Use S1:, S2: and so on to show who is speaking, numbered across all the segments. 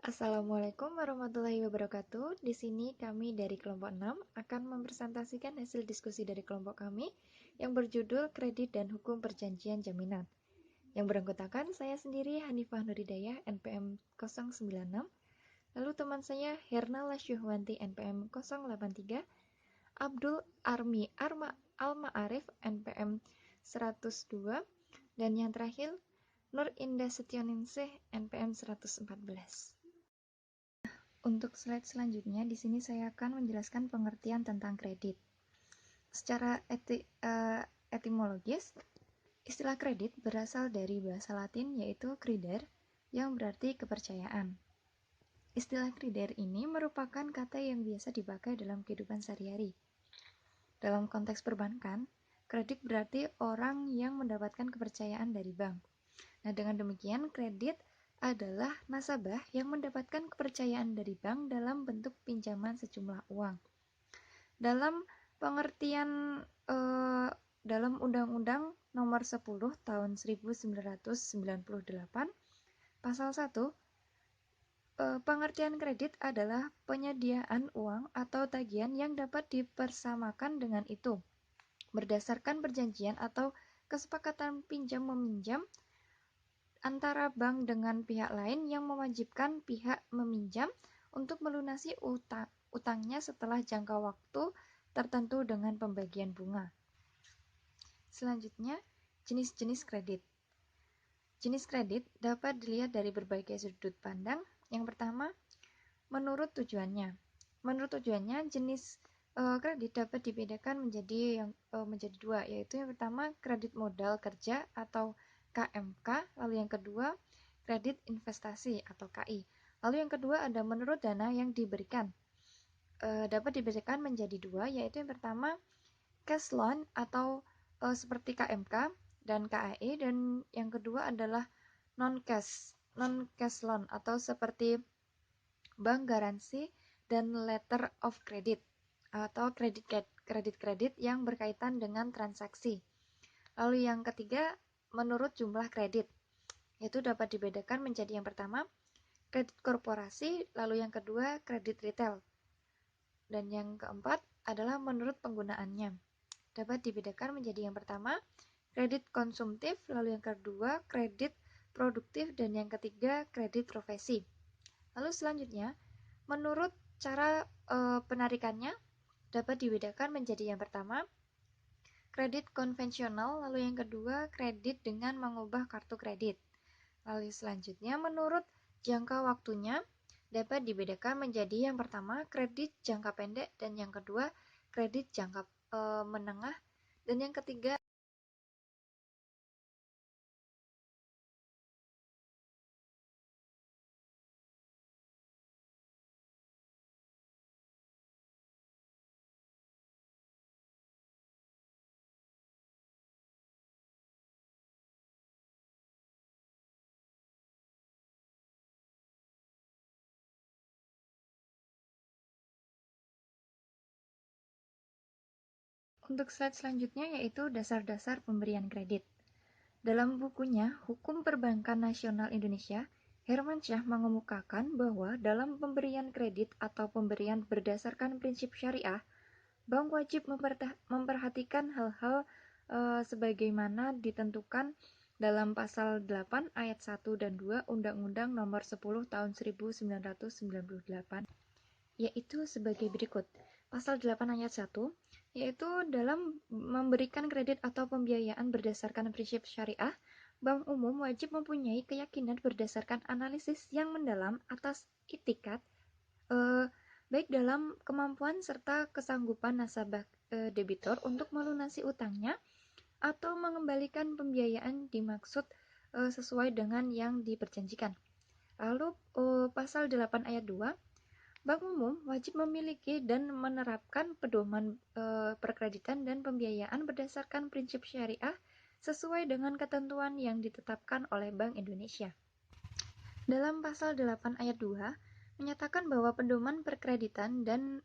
S1: Assalamualaikum warahmatullahi wabarakatuh. Di sini kami dari kelompok 6 akan mempresentasikan hasil diskusi dari kelompok kami yang berjudul Kredit dan Hukum Perjanjian Jaminan. Yang beranggotakan saya sendiri Hanifah Nuridayah NPM 096, lalu teman saya Herna Lasyuhwanti NPM 083, Abdul Armi Alma Arif NPM 102, dan yang terakhir Nur Indah Setioningsih NPM 114. Untuk slide selanjutnya, di sini saya akan menjelaskan pengertian tentang kredit. Secara etimologis, istilah kredit berasal dari bahasa Latin yaitu creder, yang berarti kepercayaan. Istilah creder ini merupakan kata yang biasa dipakai dalam kehidupan sehari-hari. Dalam konteks perbankan, kredit berarti orang yang mendapatkan kepercayaan dari bank. Nah, dengan demikian, kredit adalah nasabah yang mendapatkan kepercayaan dari bank dalam bentuk pinjaman sejumlah uang. Dalam pengertian dalam Undang-Undang Nomor 10 Tahun 1998, Pasal 1, pengertian kredit adalah penyediaan uang atau tagihan yang dapat dipersamakan dengan itu, berdasarkan perjanjian atau kesepakatan pinjam-meminjam antara bank dengan pihak lain yang mewajibkan pihak meminjam untuk melunasi utangnya setelah jangka waktu tertentu dengan pembagian bunga. Selanjutnya, jenis-jenis kredit. Jenis kredit dapat dilihat dari berbagai sudut pandang. Yang pertama, menurut tujuannya. Menurut tujuannya, jenis kredit dapat dibedakan menjadi dua, yaitu yang pertama kredit modal kerja atau KMK, lalu yang kedua kredit investasi atau KI. Lalu yang kedua ada menurut dana yang diberikan. Dapat dibedakan menjadi dua, yaitu yang pertama cash loan atau seperti KMK dan KAI, dan yang kedua adalah non-cash loan atau seperti bank garansi dan letter of credit atau kredit yang berkaitan dengan transaksi. Lalu yang ketiga, menurut jumlah kredit, yaitu dapat dibedakan menjadi yang pertama kredit korporasi, lalu yang kedua kredit retail, dan yang keempat adalah menurut penggunaannya. Dapat dibedakan menjadi yang pertama kredit konsumtif, lalu yang kedua kredit produktif, dan yang ketiga kredit profesi. Lalu selanjutnya, menurut cara penarikannya dapat dibedakan menjadi yang pertama kredit konvensional, lalu yang kedua kredit dengan mengubah kartu kredit. Lalu selanjutnya, menurut jangka waktunya dapat dibedakan menjadi yang pertama kredit jangka pendek, dan yang kedua kredit jangka menengah, dan yang ketiga Untuk slide selanjutnya yaitu dasar-dasar pemberian kredit. Dalam bukunya Hukum Perbankan Nasional Indonesia, Herman Syah mengemukakan bahwa dalam pemberian kredit atau pemberian berdasarkan prinsip syariah, bank wajib memperhatikan hal-hal sebagaimana ditentukan dalam pasal 8 ayat 1 dan 2 Undang-Undang Nomor 10 Tahun 1998, yaitu sebagai berikut. Pasal 8 ayat 1, yaitu dalam memberikan kredit atau pembiayaan berdasarkan prinsip syariah, bank umum wajib mempunyai keyakinan berdasarkan analisis yang mendalam atas itikat, baik dalam kemampuan serta kesanggupan nasabah debitur untuk melunasi utangnya atau mengembalikan pembiayaan dimaksud sesuai dengan yang diperjanjikan. Lalu pasal 8 ayat 2, Bank umum wajib memiliki dan menerapkan pedoman perkreditan dan pembiayaan berdasarkan prinsip syariah sesuai dengan ketentuan yang ditetapkan oleh Bank Indonesia. Dalam pasal 8 ayat 2 menyatakan bahwa pedoman perkreditan dan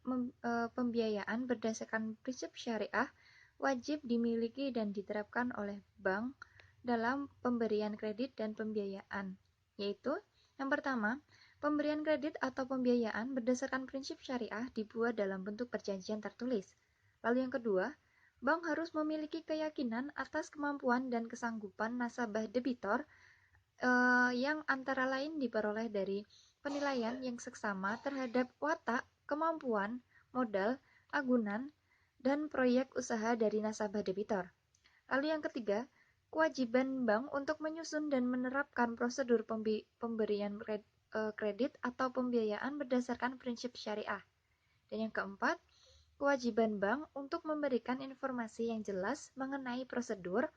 S1: pembiayaan berdasarkan prinsip syariah wajib dimiliki dan diterapkan oleh bank dalam pemberian kredit dan pembiayaan, yaitu yang pertama, Pemberian kredit atau pembiayaan berdasarkan prinsip syariah dibuat dalam bentuk perjanjian tertulis. Lalu yang kedua, bank harus memiliki keyakinan atas kemampuan dan kesanggupan nasabah debitor yang antara lain diperoleh dari penilaian yang seksama terhadap watak, kemampuan, modal, agunan, dan proyek usaha dari nasabah debitor. Lalu yang ketiga, kewajiban bank untuk menyusun dan menerapkan prosedur pemberian kredit atau pembiayaan berdasarkan prinsip syariah. Dan yang keempat, kewajiban bank untuk memberikan informasi yang jelas mengenai prosedur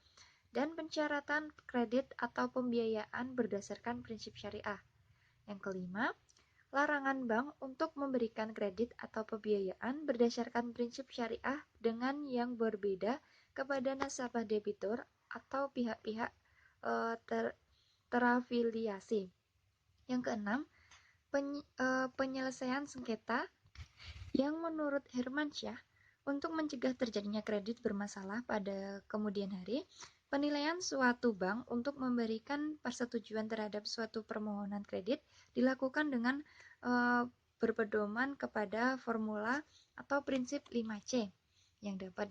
S1: dan pensyaratan kredit atau pembiayaan berdasarkan prinsip syariah. Yang kelima, larangan bank untuk memberikan kredit atau pembiayaan berdasarkan prinsip syariah dengan yang berbeda kepada nasabah debitur atau pihak-pihak terafiliasi. Yang keenam, penyelesaian sengketa yang menurut Hermansyah untuk mencegah terjadinya kredit bermasalah pada kemudian hari, penilaian suatu bank untuk memberikan persetujuan terhadap suatu permohonan kredit dilakukan dengan berpedoman kepada formula atau prinsip 5C yang dapat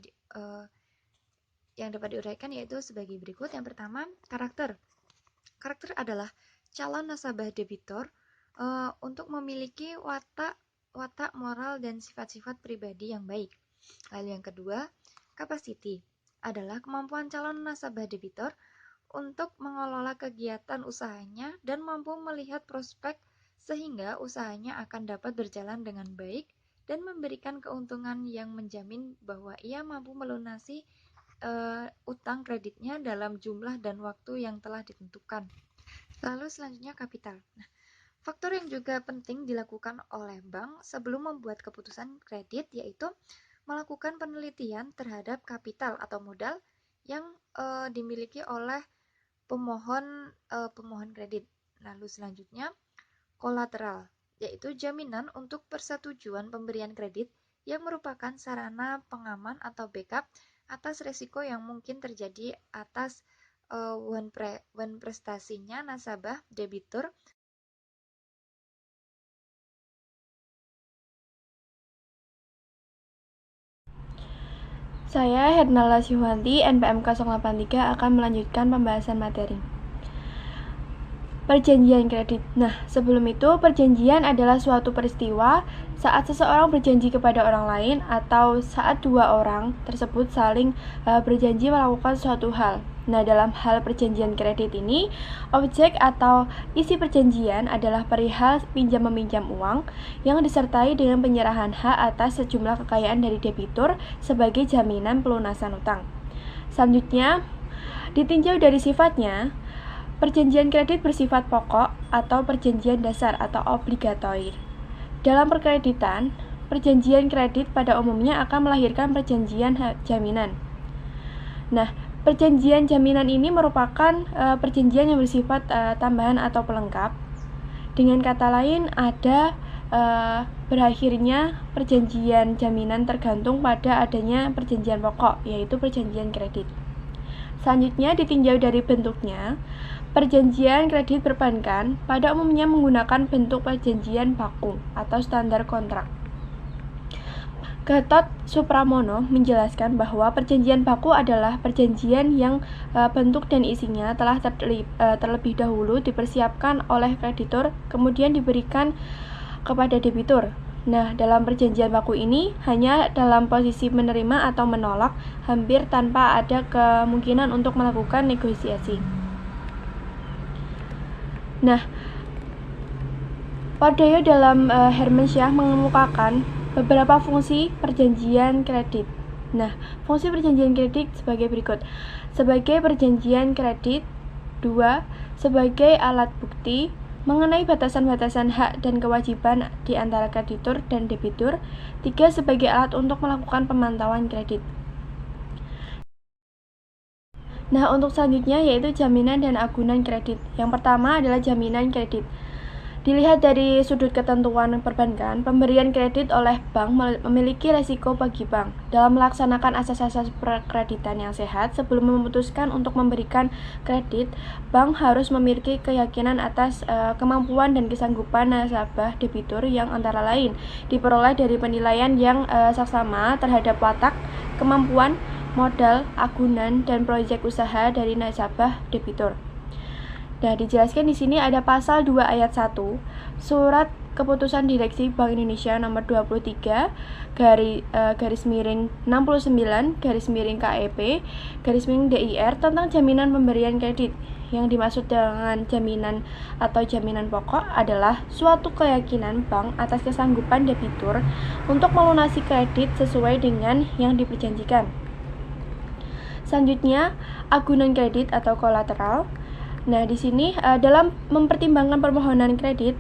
S1: diuraikan yaitu sebagai berikut. Yang pertama, karakter. Karakter adalah calon nasabah debitor untuk memiliki watak moral dan sifat-sifat pribadi yang baik. Lalu yang kedua, capacity adalah kemampuan calon nasabah debitor untuk mengelola kegiatan usahanya dan mampu melihat prospek sehingga usahanya akan dapat berjalan dengan baik dan memberikan keuntungan yang menjamin bahwa ia mampu melunasi utang kreditnya dalam jumlah dan waktu yang telah ditentukan. Lalu selanjutnya kapital. Nah, faktor yang juga penting dilakukan oleh bank sebelum membuat keputusan kredit yaitu melakukan penelitian terhadap kapital atau modal yang dimiliki oleh pemohon kredit. Lalu selanjutnya kolateral, yaitu jaminan untuk persetujuan pemberian kredit yang merupakan sarana pengaman atau backup atas risiko yang mungkin terjadi atas prestasinya nasabah debitur.
S2: Saya Hernala Syuhanti, NPM 083 akan melanjutkan pembahasan materi. Perjanjian kredit. Nah, sebelum itu, perjanjian adalah suatu peristiwa saat seseorang berjanji kepada orang lain atau saat dua orang tersebut saling berjanji melakukan suatu hal. Nah, dalam hal perjanjian kredit ini, objek atau isi perjanjian adalah perihal pinjam-meminjam uang yang disertai dengan penyerahan hak atas sejumlah kekayaan dari debitur sebagai jaminan pelunasan utang. Selanjutnya, ditinjau dari sifatnya, perjanjian kredit bersifat pokok atau perjanjian dasar atau obligatory. Dalam perkreditan, perjanjian kredit pada umumnya akan melahirkan perjanjian jaminan. Nah, perjanjian jaminan ini merupakan perjanjian yang bersifat tambahan atau pelengkap. Dengan kata lain, ada berakhirnya perjanjian jaminan tergantung pada adanya perjanjian pokok, yaitu perjanjian kredit. Selanjutnya, ditinjau dari bentuknya, perjanjian kredit perbankan pada umumnya menggunakan bentuk perjanjian baku atau standar kontrak. Gatot Supramono menjelaskan bahwa perjanjian baku adalah perjanjian yang bentuk dan isinya telah terlebih dahulu dipersiapkan oleh kreditur, kemudian diberikan kepada debitur. Nah, dalam perjanjian baku ini hanya dalam posisi menerima atau menolak, hampir tanpa ada kemungkinan untuk melakukan negosiasi. Nah, Pardoyo dalam Hermansyah mengemukakan beberapa fungsi perjanjian kredit. Nah, fungsi perjanjian kredit sebagai berikut. Sebagai perjanjian kredit, 2. Sebagai alat bukti mengenai batasan-batasan hak dan kewajiban di antara kreditur dan debitur. 3. Sebagai alat untuk melakukan pemantauan kredit. Nah, untuk selanjutnya yaitu jaminan dan agunan kredit. Yang pertama adalah jaminan kredit. Dilihat dari sudut ketentuan perbankan, pemberian kredit oleh bank memiliki resiko bagi bank. Dalam melaksanakan asas-asas perkreditan yang sehat, sebelum memutuskan untuk memberikan kredit, bank harus memiliki keyakinan atas kemampuan dan kesanggupan nasabah debitur yang antara lain diperoleh dari penilaian yang saksama terhadap watak, kemampuan, modal, agunan, dan proyek usaha dari nasabah debitur. Nah, dijelaskan di sini ada pasal 2 ayat 1 Surat Keputusan Direksi Bank Indonesia nomor 23 garis miring 69 garis miring KEP garis miring DIR tentang jaminan pemberian kredit. Yang dimaksud dengan jaminan atau jaminan pokok adalah suatu keyakinan bank atas kesanggupan debitur untuk melunasi kredit sesuai dengan yang diperjanjikan. Selanjutnya, agunan kredit atau kolateral. Nah, di sini dalam mempertimbangkan permohonan kredit,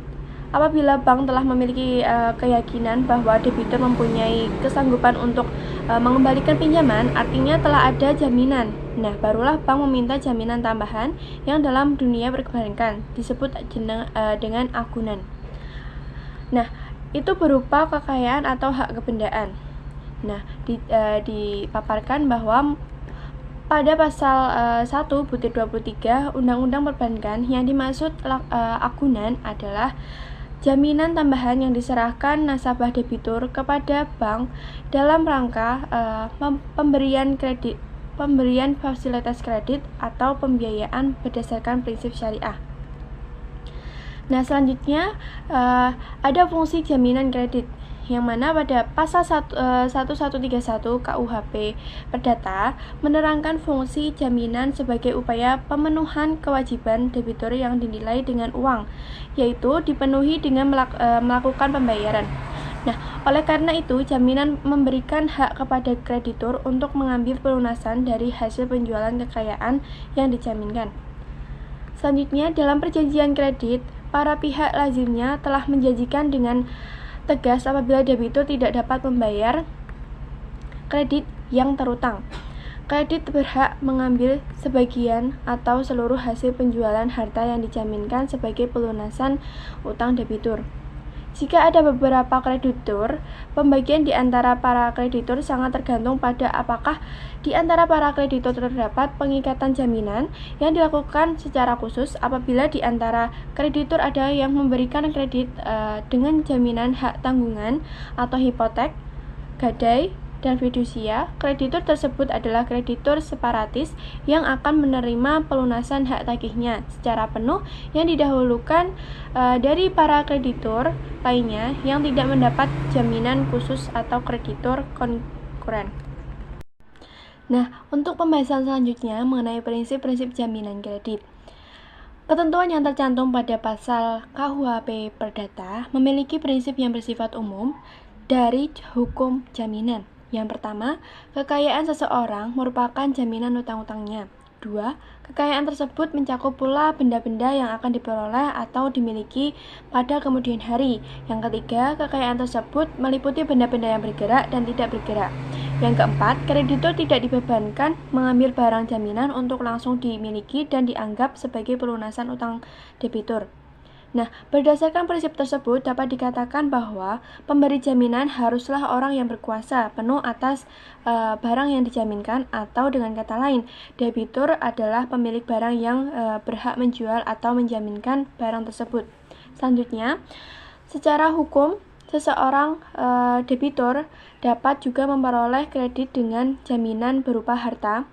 S2: apabila bank telah memiliki keyakinan bahwa debitur mempunyai kesanggupan untuk mengembalikan pinjaman, artinya telah ada jaminan. Nah, barulah bank meminta jaminan tambahan yang dalam dunia perbankan disebut dengan agunan. Nah, itu berupa kekayaan atau hak kebendaan. Nah, dipaparkan bahwa pada pasal 1/23 Undang-Undang Perbankan yang dimaksud agunan adalah jaminan tambahan yang diserahkan nasabah debitur kepada bank dalam rangka pemberian fasilitas kredit atau pembiayaan berdasarkan prinsip syariah. Nah, selanjutnya ada fungsi jaminan kredit yang mana pada pasal 1131 KUHP Perdata menerangkan fungsi jaminan sebagai upaya pemenuhan kewajiban debitur yang dinilai dengan uang, yaitu dipenuhi dengan melakukan pembayaran. Nah, oleh karena itu, jaminan memberikan hak kepada kreditur untuk mengambil pelunasan dari hasil penjualan kekayaan yang dijaminkan. Selanjutnya, dalam perjanjian kredit, para pihak lazimnya telah menjanjikan dengan tegas apabila debitur tidak dapat membayar kredit yang terutang. Kredit berhak mengambil sebagian atau seluruh hasil penjualan harta yang dijaminkan sebagai pelunasan utang debitur. Jika ada beberapa kreditur, pembagian di antara para kreditur sangat tergantung pada apakah di antara para kreditur terdapat pengikatan jaminan yang dilakukan secara khusus. Apabila di antara kreditur ada yang memberikan kredit dengan jaminan hak tanggungan atau hipotek, gadai, dan fidusia, kreditur tersebut adalah kreditur separatis yang akan menerima pelunasan hak tagihnya secara penuh yang didahulukan dari para kreditur lainnya yang tidak mendapat jaminan khusus atau kreditur konkuren. Nah, untuk pembahasan selanjutnya mengenai prinsip-prinsip jaminan kredit. Ketentuan yang tercantum pada pasal KUHP Perdata memiliki prinsip yang bersifat umum dari hukum jaminan. Yang pertama, kekayaan seseorang merupakan jaminan utang-utangnya. 2. Kekayaan tersebut mencakup pula benda-benda yang akan diperoleh atau dimiliki pada kemudian hari. Yang ketiga, kekayaan tersebut meliputi benda-benda yang bergerak dan tidak bergerak. Yang keempat, kreditur tidak dibebankan mengambil barang jaminan untuk langsung dimiliki dan dianggap sebagai pelunasan utang debitur. Nah, berdasarkan prinsip tersebut dapat dikatakan bahwa pemberi jaminan haruslah orang yang berkuasa penuh atas barang yang dijaminkan, atau dengan kata lain, debitur adalah pemilik barang yang berhak menjual atau menjaminkan barang tersebut. Selanjutnya, secara hukum, seseorang debitur dapat juga memperoleh kredit dengan jaminan berupa harta,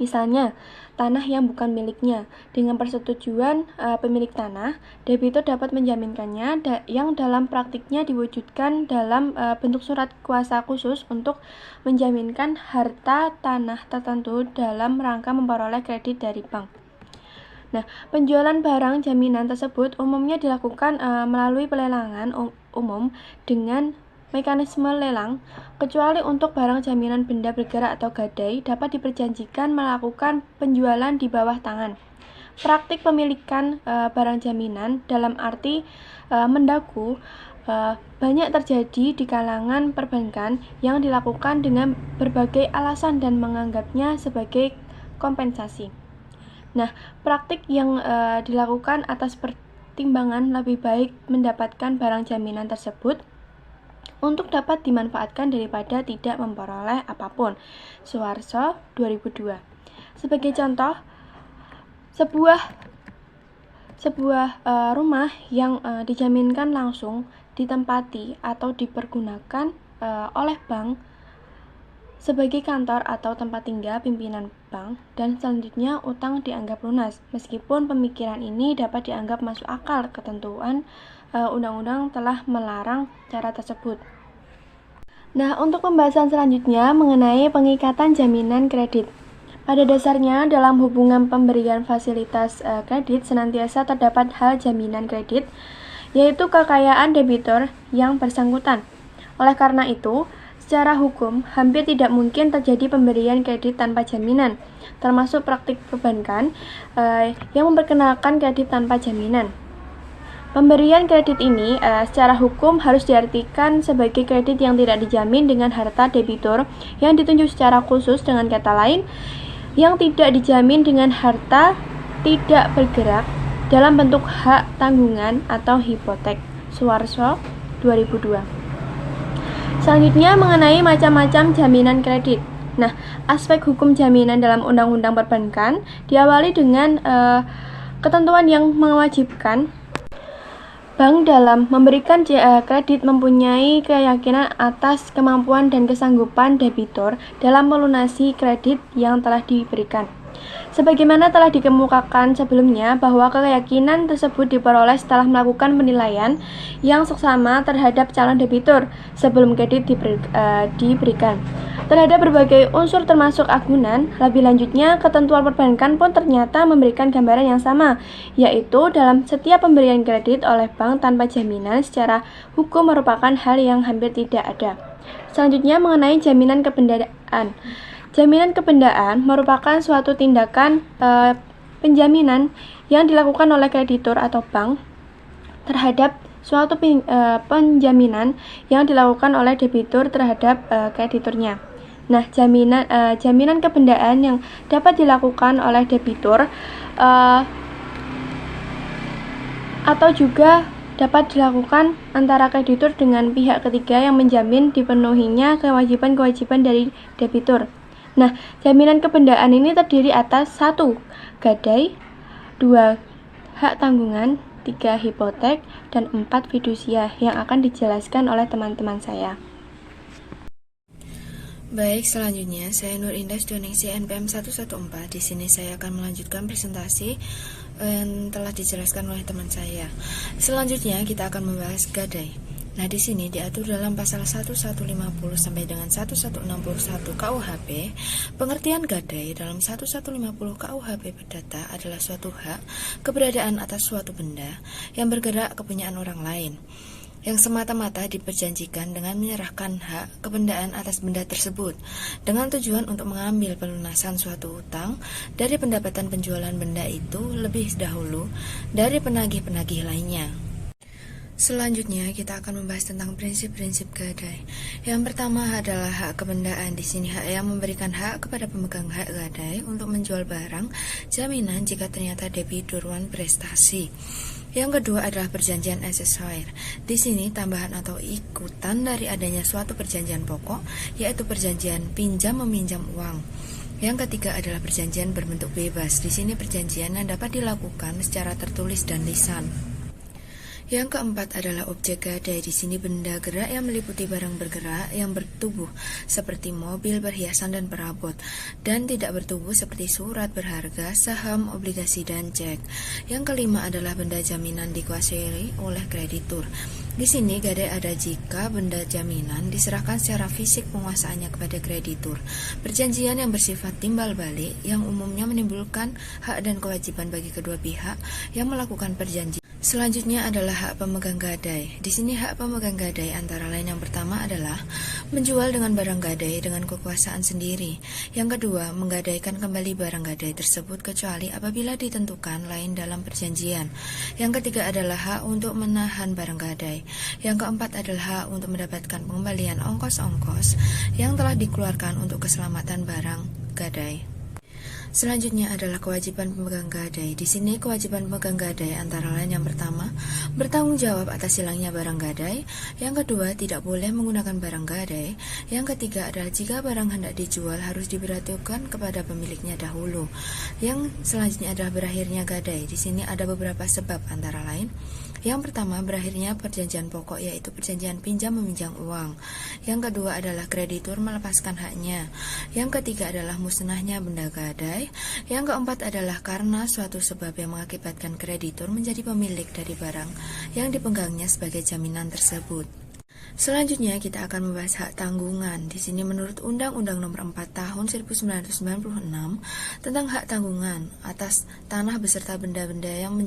S2: misalnya tanah yang bukan miliknya. Dengan persetujuan pemilik tanah, debitur dapat menjaminkannya yang dalam praktiknya diwujudkan dalam bentuk surat kuasa khusus untuk menjaminkan harta tanah tertentu dalam rangka memperoleh kredit dari bank. Nah, penjualan barang jaminan tersebut umumnya dilakukan melalui pelelangan umum dengan mekanisme lelang, kecuali untuk barang jaminan benda bergerak atau gadai dapat diperjanjikan melakukan penjualan di bawah tangan. Praktik pemilikan barang jaminan dalam arti mendaku banyak terjadi di kalangan perbankan yang dilakukan dengan berbagai alasan dan menganggapnya sebagai kompensasi. Nah, praktik yang dilakukan atas pertimbangan lebih baik mendapatkan barang jaminan tersebut untuk dapat dimanfaatkan daripada tidak memperoleh apapun. Suharto 2002. Sebagai contoh, sebuah rumah yang dijaminkan langsung ditempati atau dipergunakan oleh bank sebagai kantor atau tempat tinggal pimpinan bank, dan selanjutnya utang dianggap lunas. Meskipun pemikiran ini dapat dianggap masuk akal, ketentuan undang-undang telah melarang cara tersebut. Nah, untuk pembahasan selanjutnya mengenai pengikatan jaminan kredit. Pada dasarnya, dalam hubungan pemberian fasilitas kredit senantiasa terdapat hal jaminan kredit, yaitu kekayaan debitur yang bersangkutan. Oleh karena itu, secara hukum, hampir tidak mungkin terjadi pemberian kredit tanpa jaminan, termasuk praktik perbankan yang memperkenalkan kredit tanpa jaminan. Pemberian kredit ini secara hukum harus diartikan sebagai kredit yang tidak dijamin dengan harta debitur yang ditunjuk secara khusus, dengan kata lain, yang tidak dijamin dengan harta tidak bergerak dalam bentuk hak tanggungan atau hipotek. Suharto 2002. Selanjutnya mengenai macam-macam jaminan kredit. Nah, aspek hukum jaminan dalam Undang-Undang Perbankan diawali dengan ketentuan yang mewajibkan bank dalam memberikan kredit mempunyai keyakinan atas kemampuan dan kesanggupan debitur dalam melunasi kredit yang telah diberikan. Sebagaimana telah dikemukakan sebelumnya, bahwa keyakinan tersebut diperoleh setelah melakukan penilaian yang seksama terhadap calon debitur sebelum kredit diberikan, terhadap berbagai unsur termasuk agunan. Lebih lanjutnya, ketentuan perbankan pun ternyata memberikan gambaran yang sama, yaitu dalam setiap pemberian kredit oleh bank tanpa jaminan secara hukum merupakan hal yang hampir tidak ada. Selanjutnya mengenai jaminan kebendaan. Jaminan kebendaan merupakan suatu tindakan penjaminan yang dilakukan oleh kreditur atau bank terhadap suatu penjaminan yang dilakukan oleh debitur terhadap krediturnya. Nah, jaminan kebendaan yang dapat dilakukan oleh debitur atau juga dapat dilakukan antara kreditur dengan pihak ketiga yang menjamin dipenuhinya kewajiban-kewajiban dari debitur. Nah, jaminan kebendaan ini terdiri atas 1. Gadai, 2. Hak tanggungan, 3. Hipotek, dan 4. Fidusia, yang akan dijelaskan oleh teman-teman saya.
S3: Baik, selanjutnya saya Nur Indah, Studioneksi NPM 114. Di sini saya akan melanjutkan presentasi yang telah dijelaskan oleh teman saya. Selanjutnya kita akan membahas gadai. Nah, di sini diatur dalam pasal 1150 sampai dengan 1161 KUHP. Pengertian gadai dalam 1150 KUHP Perdata adalah suatu hak keberadaan atas suatu benda yang bergerak kepunyaan orang lain, yang semata-mata diperjanjikan dengan menyerahkan hak kebendaan atas benda tersebut dengan tujuan untuk mengambil pelunasan suatu utang dari pendapatan penjualan benda itu lebih dahulu dari penagih-penagih lainnya. Selanjutnya kita akan membahas tentang prinsip-prinsip gadai. Yang pertama adalah hak kebendaan. Di sini hak yang memberikan hak kepada pemegang hak gadai untuk menjual barang jaminan jika ternyata debitur prestasi. Yang kedua adalah perjanjian aksesorir. Di sini tambahan atau ikutan dari adanya suatu perjanjian pokok, yaitu perjanjian pinjam meminjam uang. Yang ketiga adalah perjanjian berbentuk bebas. Di sini perjanjian yang dapat dilakukan secara tertulis dan lisan. Yang keempat adalah objek gadai. Di sini benda gerak yang meliputi barang bergerak yang bertubuh seperti mobil, perhiasan, dan perabot, dan tidak bertubuh seperti surat berharga, saham, obligasi, dan cek. Yang kelima adalah benda jaminan dikuasai oleh kreditur. Di sini gadai ada jika benda jaminan diserahkan secara fisik penguasaannya kepada kreditur. Perjanjian yang bersifat timbal balik yang umumnya menimbulkan hak dan kewajiban bagi kedua pihak yang melakukan perjanjian. Selanjutnya adalah hak pemegang gadai. Di sini hak pemegang gadai antara lain yang pertama adalah menjual dengan barang gadai dengan kekuasaan sendiri. Yang kedua, menggadaikan kembali barang gadai tersebut kecuali apabila ditentukan lain dalam perjanjian. Yang ketiga adalah hak untuk menahan barang gadai. Yang keempat adalah hak untuk mendapatkan pengembalian ongkos-ongkos yang telah dikeluarkan untuk keselamatan barang gadai. Selanjutnya adalah kewajiban pemegang gadai. Di sini kewajiban pemegang gadai antara lain yang pertama, bertanggung jawab atas hilangnya barang gadai. Yang kedua, tidak boleh menggunakan barang gadai. Yang ketiga adalah jika barang hendak dijual harus diberitahukan kepada pemiliknya dahulu. Yang selanjutnya adalah berakhirnya gadai. Di sini ada beberapa sebab antara lain. Yang pertama, berakhirnya perjanjian pokok, yaitu perjanjian pinjam-meminjam uang. Yang kedua adalah kreditur melepaskan haknya. Yang ketiga adalah musnahnya benda gadai. Yang keempat adalah karena suatu sebab yang mengakibatkan kreditur menjadi pemilik dari barang yang dipegangnya sebagai jaminan tersebut. Selanjutnya kita akan membahas hak tanggungan. Di sini menurut Undang-Undang Nomor 4 Tahun 1996 tentang hak tanggungan atas tanah beserta benda-benda yang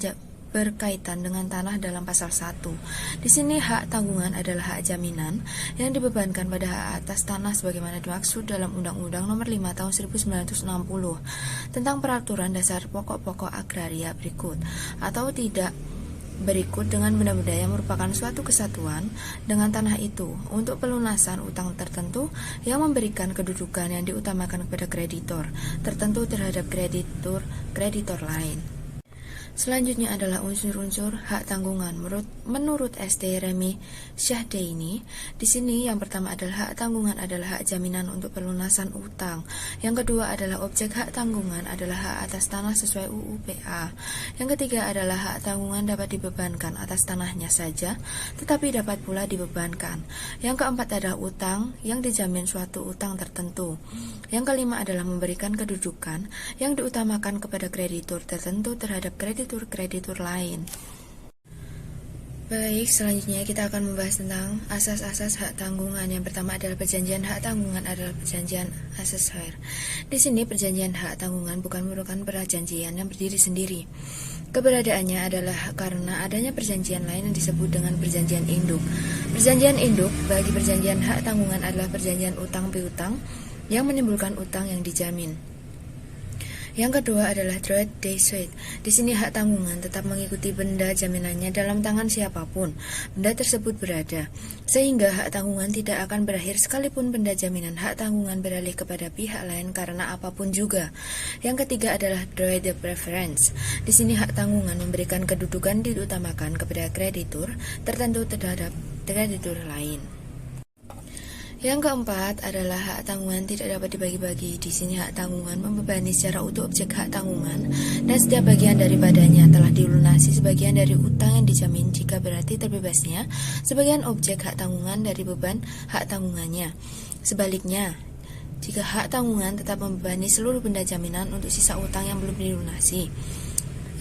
S3: berkaitan dengan tanah dalam pasal 1. Di sini hak tanggungan adalah hak jaminan yang dibebankan pada hak atas tanah sebagaimana dimaksud dalam Undang-Undang Nomor 5 Tahun 1960 tentang peraturan dasar pokok-pokok agraria berikut atau tidak berikut dengan benda-benda yang merupakan suatu kesatuan dengan tanah itu untuk pelunasan utang tertentu yang memberikan kedudukan yang diutamakan kepada kreditor tertentu terhadap kreditor lain. Selanjutnya adalah unsur-unsur hak tanggungan. Menurut St. Remy Syahdeini, di sini yang pertama adalah hak tanggungan adalah hak jaminan untuk pelunasan utang. Yang kedua adalah objek hak tanggungan adalah hak atas tanah sesuai UU PA. Yang ketiga adalah hak tanggungan dapat dibebankan atas tanahnya saja, tetapi dapat pula dibebankan. Yang keempat adalah utang yang dijamin suatu utang tertentu. Yang kelima adalah memberikan kedudukan yang diutamakan kepada kreditur tertentu terhadap kreditur lain. Baik, selanjutnya kita akan membahas tentang asas-asas hak tanggungan. Yang pertama adalah perjanjian hak tanggungan adalah perjanjian asesor. Di sini perjanjian hak tanggungan bukan merupakan perjanjian yang berdiri sendiri. Keberadaannya adalah karena adanya perjanjian lain yang disebut dengan perjanjian induk. Perjanjian induk bagi perjanjian hak tanggungan adalah perjanjian utang piutang yang menimbulkan utang yang dijamin. Yang kedua adalah droit de suite. Di sini hak tanggungan tetap mengikuti benda jaminannya dalam tangan siapapun benda tersebut berada, sehingga hak tanggungan tidak akan berakhir sekalipun benda jaminan hak tanggungan beralih kepada pihak lain karena apapun juga. Yang ketiga adalah droit de préférence. Di sini hak tanggungan memberikan kedudukan diutamakan kepada kreditur tertentu terhadap kreditur lain. Yang keempat adalah hak tanggungan tidak dapat dibagi-bagi. Di sini hak tanggungan membebani secara utuh objek hak tanggungan dan setiap bagian daripadanya telah dilunasi sebagian dari utang yang dijamin jika berarti terbebasnya sebagian objek hak tanggungan dari beban hak tanggungannya. Sebaliknya, jika hak tanggungan tetap membebani seluruh benda jaminan untuk sisa utang yang belum dilunasi.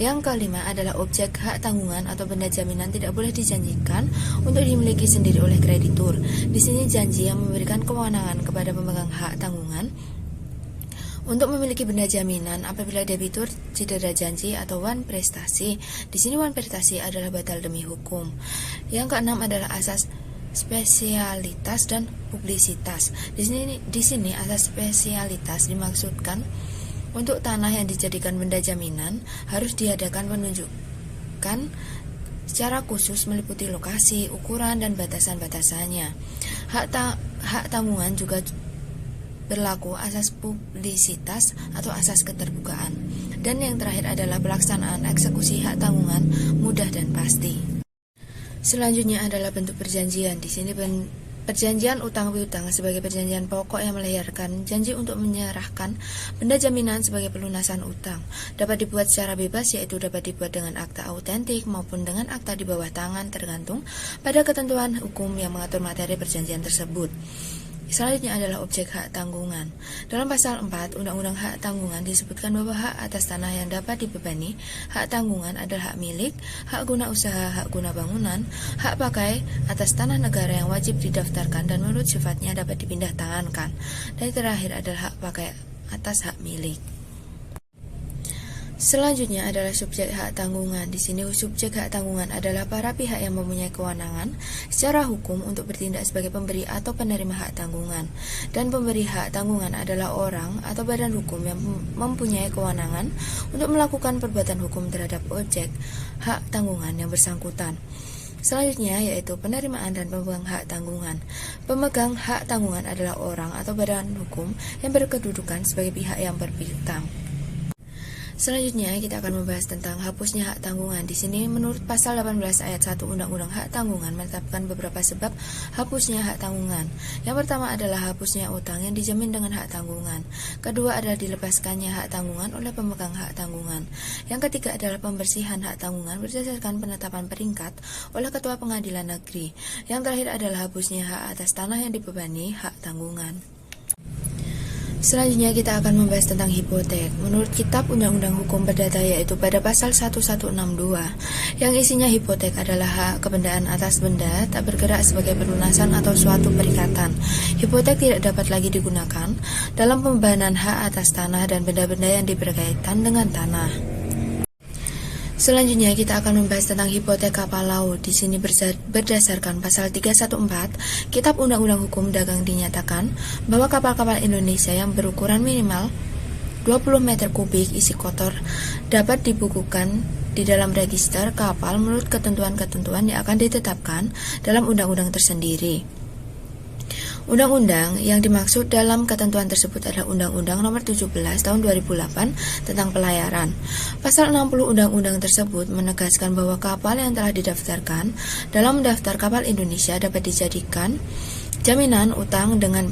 S3: Yang kelima adalah objek hak tanggungan atau benda jaminan tidak boleh dijanjikan untuk dimiliki sendiri oleh kreditur. Di sini janji yang memberikan kewenangan kepada pemegang hak tanggungan untuk memiliki benda jaminan apabila debitur cedera janji atau wan prestasi. Di sini wan prestasi adalah batal demi hukum. Yang keenam adalah asas spesialitas dan publisitas. Di sini asas spesialitas dimaksudkan untuk tanah yang dijadikan benda jaminan harus diadakan penunjukan secara khusus meliputi lokasi, ukuran, dan batasan-batasannya. Hak tanggungan juga berlaku asas publisitas atau asas keterbukaan. Dan yang terakhir adalah pelaksanaan eksekusi hak tanggungan mudah dan pasti. Selanjutnya adalah bentuk perjanjian. Di sini perjanjian utang piutang sebagai perjanjian pokok yang melahirkan janji untuk menyerahkan benda jaminan sebagai pelunasan utang. Dapat dibuat secara bebas, yaitu dapat dibuat dengan akta autentik maupun dengan akta di bawah tangan tergantung pada ketentuan hukum yang mengatur materi perjanjian tersebut. Selanjutnya adalah objek hak tanggungan. Dalam pasal 4 Undang-Undang Hak Tanggungan disebutkan bahwa hak atas tanah yang dapat dibebani hak tanggungan adalah hak milik, hak guna usaha, hak guna bangunan, hak pakai atas tanah negara yang wajib didaftarkan dan menurut sifatnya dapat dipindah tangankan. Dan terakhir adalah hak pakai atas hak milik. Selanjutnya adalah subjek hak tanggungan. Di sini subjek hak tanggungan adalah para pihak yang mempunyai kewenangan secara hukum untuk bertindak sebagai pemberi atau penerima hak tanggungan. Dan pemberi hak tanggungan adalah orang atau badan hukum yang mempunyai kewenangan untuk melakukan perbuatan hukum terhadap objek hak tanggungan yang bersangkutan. Selanjutnya yaitu penerimaan dan pemegang hak tanggungan. Pemegang hak tanggungan adalah orang atau badan hukum yang berkedudukan sebagai pihak yang berpiutang. Selanjutnya kita akan membahas tentang hapusnya hak tanggungan. Di sini menurut pasal 18 ayat 1 Undang-Undang Hak Tanggungan menetapkan beberapa sebab hapusnya hak tanggungan. Yang pertama adalah hapusnya utang yang dijamin dengan hak tanggungan. Kedua adalah dilepaskannya hak tanggungan oleh pemegang hak tanggungan. Yang ketiga adalah pembersihan hak tanggungan berdasarkan penetapan peringkat oleh Ketua Pengadilan Negeri. Yang terakhir adalah hapusnya hak atas tanah yang dibebani hak tanggungan. Selanjutnya kita akan membahas tentang hipotek. Menurut Kitab Undang-Undang Hukum Perdata yaitu pada pasal 1162, yang isinya hipotek adalah hak kebendaan atas benda tak bergerak sebagai pelunasan atau suatu perikatan. Hipotek tidak dapat lagi digunakan dalam pembebanan hak atas tanah dan benda-benda yang berkaitan dengan tanah. Selanjutnya kita akan membahas tentang hipotek kapal laut. Di sini berdasarkan pasal 314 Kitab Undang-Undang Hukum Dagang dinyatakan bahwa kapal-kapal Indonesia yang berukuran minimal 20 meter kubik isi kotor dapat dibukukan di dalam register kapal menurut ketentuan-ketentuan yang akan ditetapkan dalam undang-undang tersendiri. Undang-undang yang dimaksud dalam ketentuan tersebut adalah Undang-Undang Nomor 17 Tahun 2008 tentang Pelayaran. Pasal 60 Undang-Undang tersebut menegaskan bahwa kapal yang telah didaftarkan dalam daftar kapal Indonesia dapat dijadikan jaminan utang dengan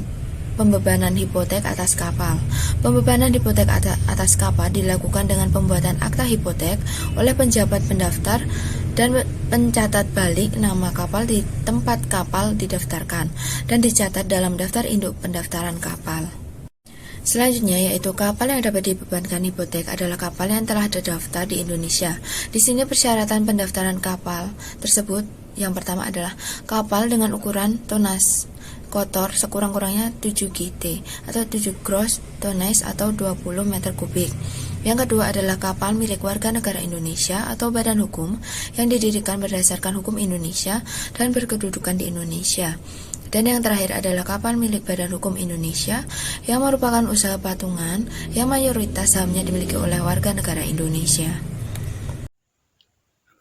S3: pembebanan hipotek atas kapal. Pembebanan hipotek atas kapal dilakukan dengan pembuatan akta hipotek oleh penjabat pendaftar dan pencatat balik nama kapal di tempat kapal didaftarkan dan dicatat dalam daftar induk pendaftaran kapal. Selanjutnya yaitu kapal yang dapat dibebankan hipotek adalah kapal yang telah terdaftar di Indonesia. Di sini persyaratan pendaftaran kapal tersebut yang pertama adalah kapal dengan ukuran tonas kotor sekurang-kurangnya 7 GT atau 7 gross tonnage atau 20 meter kubik. Yang kedua adalah kapal milik warga negara Indonesia atau badan hukum yang didirikan berdasarkan hukum Indonesia dan berkedudukan di Indonesia. Dan yang terakhir adalah kapal milik badan hukum Indonesia yang merupakan usaha patungan yang mayoritas sahamnya dimiliki oleh warga negara Indonesia.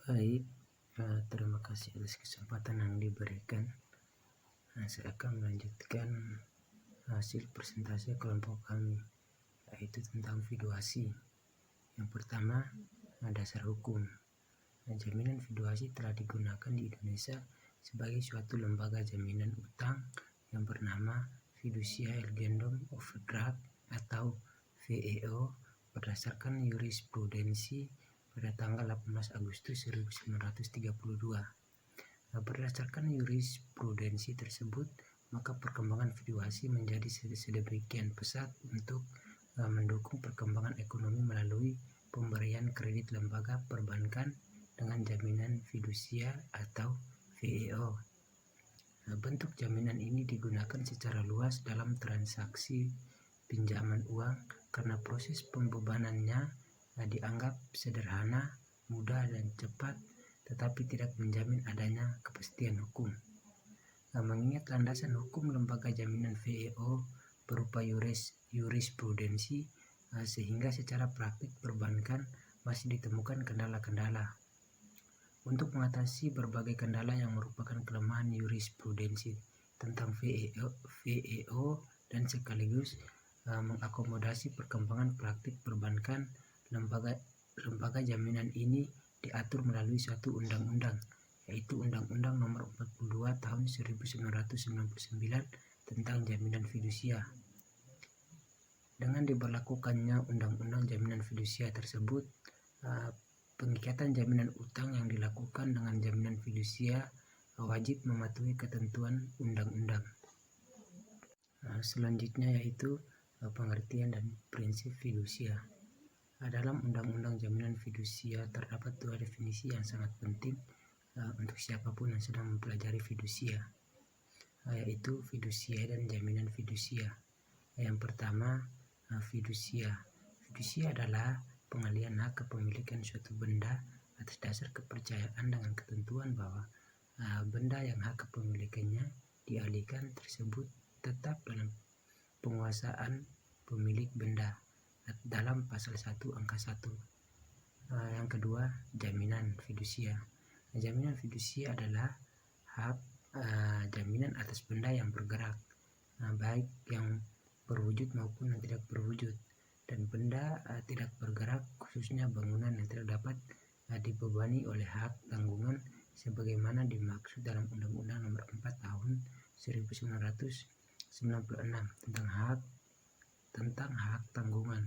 S4: Baik, terima kasih atas kesempatan yang diberikan. Saya akan melanjutkan hasil presentasi kelompok kami, yaitu tentang fiduasi. Yang pertama, dasar hukum. Jaminan fiduasi telah digunakan di Indonesia sebagai suatu lembaga jaminan utang yang bernama Fiducia Ergendum Overdraft atau VEO berdasarkan jurisprudensi pada tanggal 18 Agustus 1932. Berdasarkan jurisprudensi tersebut, maka perkembangan fiduasi menjadi sedemikian pesat untuk mendukung perkembangan ekonomi melalui pemberian kredit lembaga perbankan dengan jaminan fidusia atau VEO. Bentuk jaminan ini digunakan secara luas dalam transaksi pinjaman uang karena proses pembebanannya dianggap sederhana, mudah dan cepat, tetapi tidak menjamin adanya kepastian hukum. Mengingat landasan hukum lembaga jaminan VEO berupa jurisprudensi, sehingga secara praktik perbankan masih ditemukan kendala-kendala. Untuk mengatasi berbagai kendala yang merupakan kelemahan jurisprudensi tentang VEO dan sekaligus mengakomodasi perkembangan praktik perbankan, lembaga jaminan ini diatur melalui suatu undang-undang, yaitu Undang-Undang Nomor 42 Tahun 1999 tentang jaminan fidusia. Dengan diberlakukannya Undang-Undang Jaminan Fidusia tersebut, pengikatan jaminan utang yang dilakukan dengan jaminan fidusia wajib mematuhi ketentuan undang-undang. Selanjutnya yaitu pengertian dan prinsip fidusia. Dalam Undang-Undang Jaminan Fidusia terdapat dua definisi yang sangat penting untuk siapapun yang sedang mempelajari fidusia, yaitu fidusia dan jaminan fidusia. Yang pertama, fidusia. Fidusia adalah pengalihan hak kepemilikan suatu benda atas dasar kepercayaan dengan ketentuan bahwa benda yang hak kepemilikannya dialihkan tersebut tetap dalam penguasaan pemilik benda dalam pasal 1 angka 1. Yang kedua, jaminan fidusia. Jaminan fidusia adalah hak jaminan atas benda yang bergerak, baik yang berwujud maupun yang tidak berwujud, dan benda tidak bergerak, khususnya bangunan yang tidak dapat dibebani oleh hak tanggungan sebagaimana dimaksud dalam Undang-Undang Nomor 4 Tahun 1996 tentang hak tanggungan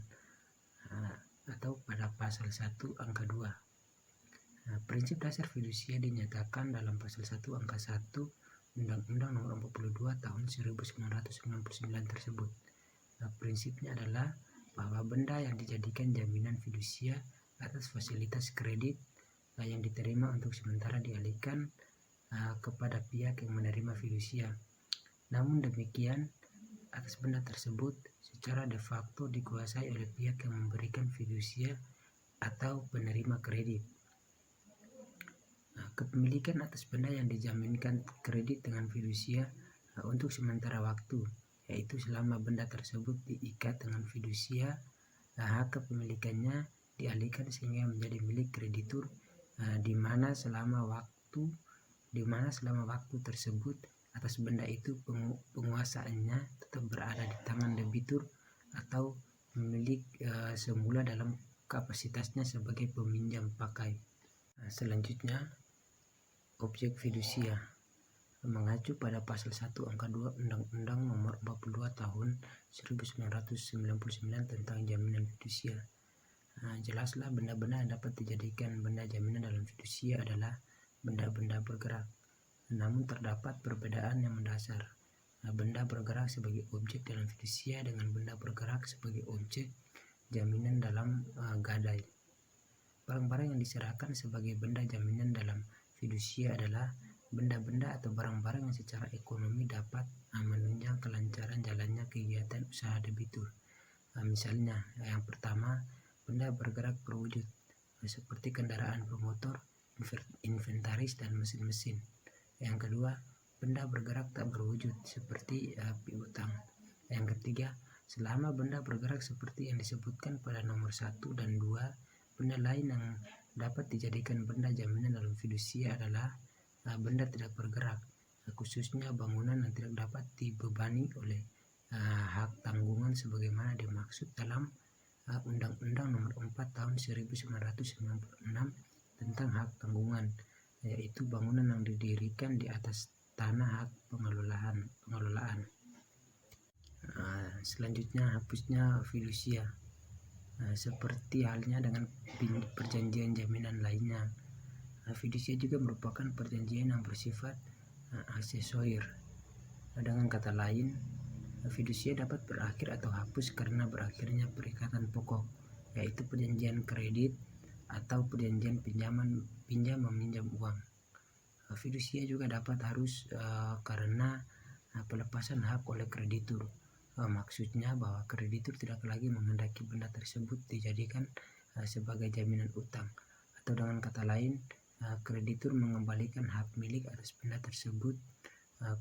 S4: atau pada pasal 1 angka 2. Prinsip dasar fidusia dinyatakan dalam pasal 1 angka 1 Undang-Undang Nomor 42 Tahun 1999 tersebut. Prinsipnya adalah bahwa benda yang dijadikan jaminan fidusia atas fasilitas kredit yang diterima untuk sementara dialihkan kepada pihak yang menerima fidusia. Namun demikian, atas benda tersebut secara de facto dikuasai oleh pihak yang memberikan fidusia atau penerima kredit. Kepemilikan atas benda yang dijaminkan kredit dengan fidusia untuk sementara waktu, yaitu selama benda tersebut diikat dengan fidusia, hak kepemilikannya dialihkan sehingga menjadi milik kreditur di mana selama waktu tersebut atas benda itu penguasaannya tetap berada di tangan debitur atau pemilik semula dalam kapasitasnya sebagai peminjam pakai. Selanjutnya, objek fidusia mengacu pada pasal 1 angka 2 Undang-Undang Nomor 42 Tahun 1999 tentang jaminan fidusia. Jelaslah benda-benda yang dapat dijadikan benda jaminan dalam fidusia adalah benda-benda bergerak. Namun terdapat perbedaan yang mendasar. Benda bergerak sebagai objek dalam fidusia dengan benda bergerak sebagai objek jaminan dalam gadai. Barang-barang yang diserahkan sebagai benda jaminan dalam fidusia adalah benda-benda atau barang-barang yang secara ekonomi dapat menunjang kelancaran jalannya kegiatan usaha debitur. Misalnya, yang pertama, benda bergerak berwujud seperti kendaraan bermotor, inventaris, dan mesin-mesin. Yang kedua, benda bergerak tak berwujud seperti piutang. Yang ketiga, selama benda bergerak seperti yang disebutkan pada nomor 1 dan 2, benda lain yang dapat dijadikan benda jaminan dalam fidusia adalah benda tidak bergerak, khususnya bangunan yang tidak dapat dibebani oleh hak tanggungan sebagaimana dimaksud dalam Undang-Undang Nomor 4 Tahun 1996 tentang hak tanggungan, yaitu bangunan yang didirikan di atas tanah hak pengelolaan. Selanjutnya, hapusnya fidusia. Seperti halnya dengan perjanjian jaminan lainnya, fidusia juga merupakan perjanjian yang bersifat aksesorir. Dengan kata lain, fidusia dapat berakhir atau hapus karena berakhirnya perikatan pokok, yaitu perjanjian kredit atau perjanjian pinjam-meminjam uang. Fidusia juga dapat harus karena pelepasan hak oleh kreditur. Maksudnya bahwa kreditur tidak lagi menghendaki benda tersebut dijadikan sebagai jaminan utang, atau dengan kata lain, kreditur mengembalikan hak milik atas benda tersebut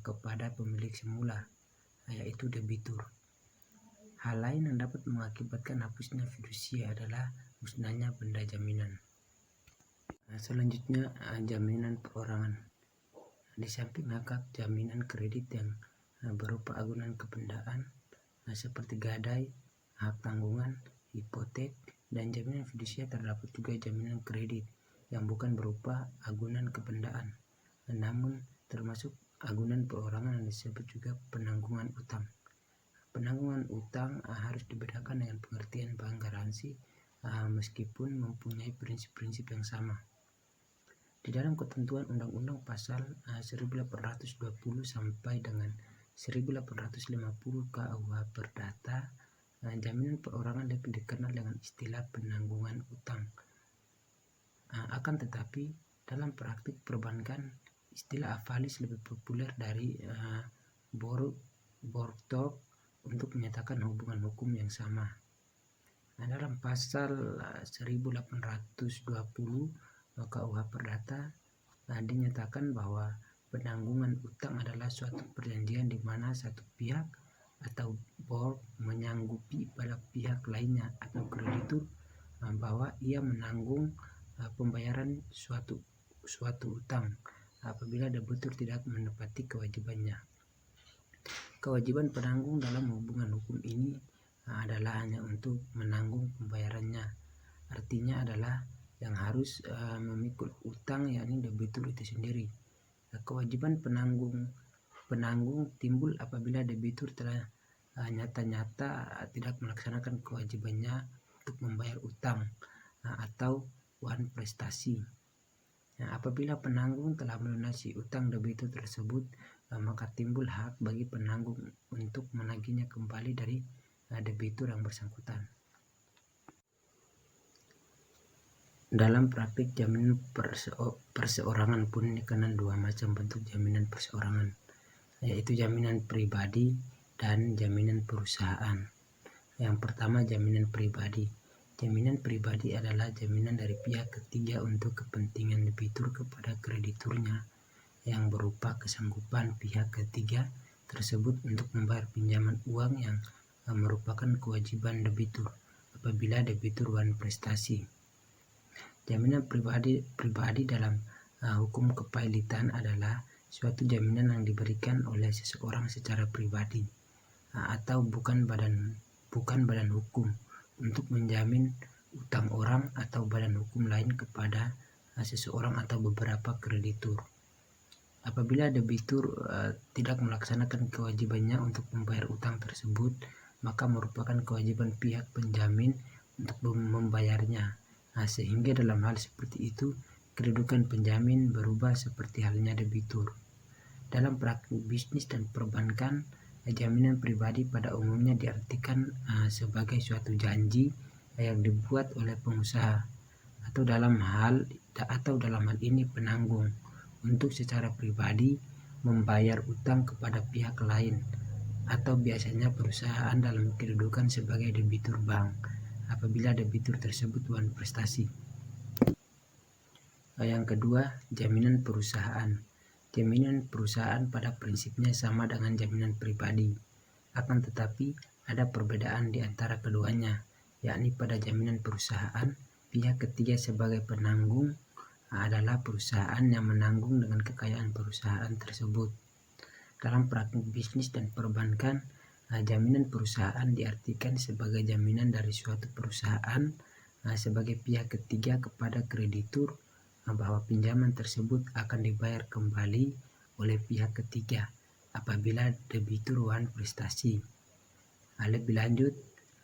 S4: kepada pemilik semula, yaitu debitur. Hal lain yang dapat mengakibatkan hapusnya fidusia adalah musnahnya benda jaminan. Selanjutnya, jaminan perorangan. Di samping hak jaminan kredit yang berupa agunan kebendaan seperti gadai, hak tanggungan, hipotek, dan jaminan fidusia, terdapat juga jaminan kredit yang bukan berupa agunan kebendaan, namun termasuk agunan perorangan yang disebut juga penanggungan utang. Penanggungan utang harus dibedakan dengan pengertian bank garansi meskipun mempunyai prinsip-prinsip yang sama. Di dalam ketentuan Undang-Undang Pasal 1820 sampai dengan 1850 KUH Perdata, jaminan perorangan dapat dikenal dengan istilah penanggungan utang. Akan tetapi, dalam praktik perbankan, istilah avalis lebih populer dari borgtocht untuk menyatakan hubungan hukum yang sama. Dalam pasal 1820 KUH Perdata dinyatakan bahwa penanggungan utang adalah suatu perjanjian di mana satu pihak atau borg menyanggupi pada pihak lainnya atau kreditur bahwa ia menanggung pembayaran suatu utang apabila debitur tidak menepati kewajibannya. Kewajiban penanggung dalam hubungan hukum ini adalah hanya untuk menanggung pembayarannya. Artinya adalah yang harus memikul utang yakni debitur itu sendiri. Kewajiban penanggung timbul apabila debitur telah nyata-nyata tidak melaksanakan kewajibannya untuk membayar utang atau wan prestasi. Apabila penanggung telah melunasi utang debitur tersebut, maka timbul hak bagi penanggung untuk menagihnya kembali dari debitur yang bersangkutan. Dalam praktik jaminan perseorangan pun dikenal dua macam bentuk jaminan perseorangan, yaitu jaminan pribadi dan jaminan perusahaan. Yang pertama, jaminan pribadi. Jaminan pribadi adalah jaminan dari pihak ketiga untuk kepentingan debitur kepada krediturnya yang berupa kesanggupan pihak ketiga tersebut untuk membayar pinjaman uang yang merupakan kewajiban debitur apabila debitur wan prestasi. Jaminan pribadi dalam hukum kepailitan adalah suatu jaminan yang diberikan oleh seseorang secara pribadi atau bukan badan hukum untuk menjamin utang orang atau badan hukum lain kepada seseorang atau beberapa kreditur. Apabila debitur tidak melaksanakan kewajibannya untuk membayar utang tersebut, maka merupakan kewajiban pihak penjamin untuk membayarnya. Sehingga dalam hal seperti itu, kedudukan penjamin berubah seperti halnya debitur. Dalam praktik bisnis dan perbankan, jaminan pribadi pada umumnya diartikan sebagai suatu janji yang dibuat oleh pengusaha atau dalam hal ini penanggung untuk secara pribadi membayar utang kepada pihak lain atau biasanya perusahaan dalam kedudukan sebagai debitur bank apabila debitur tersebut wan prestasi. Yang kedua, jaminan perusahaan. Jaminan perusahaan pada prinsipnya sama dengan jaminan pribadi. Akan tetapi ada perbedaan di antara keduanya, yakni pada jaminan perusahaan, pihak ketiga sebagai penanggung adalah perusahaan yang menanggung dengan kekayaan perusahaan tersebut. Dalam praktik bisnis dan perbankan, jaminan perusahaan diartikan sebagai jaminan dari suatu perusahaan sebagai pihak ketiga kepada kreditur bahwa pinjaman tersebut akan dibayar kembali oleh pihak ketiga apabila debitur wan prestasi. Lebih lanjut,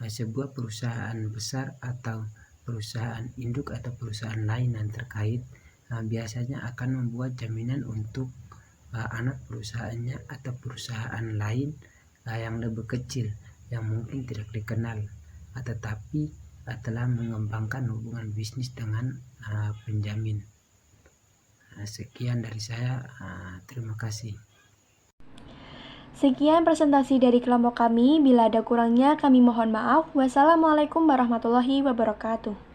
S4: sebuah perusahaan besar atau perusahaan induk atau perusahaan lain yang terkait biasanya akan membuat jaminan untuk anak perusahaannya atau perusahaan lain yang lebih kecil yang mungkin tidak dikenal tetapi telah mengembangkan hubungan bisnis dengan penjamin. Sekian dari saya, terima kasih.
S2: Sekian presentasi dari kelompok kami. Bila ada kurangnya kami mohon maaf. Wassalamualaikum warahmatullahi wabarakatuh.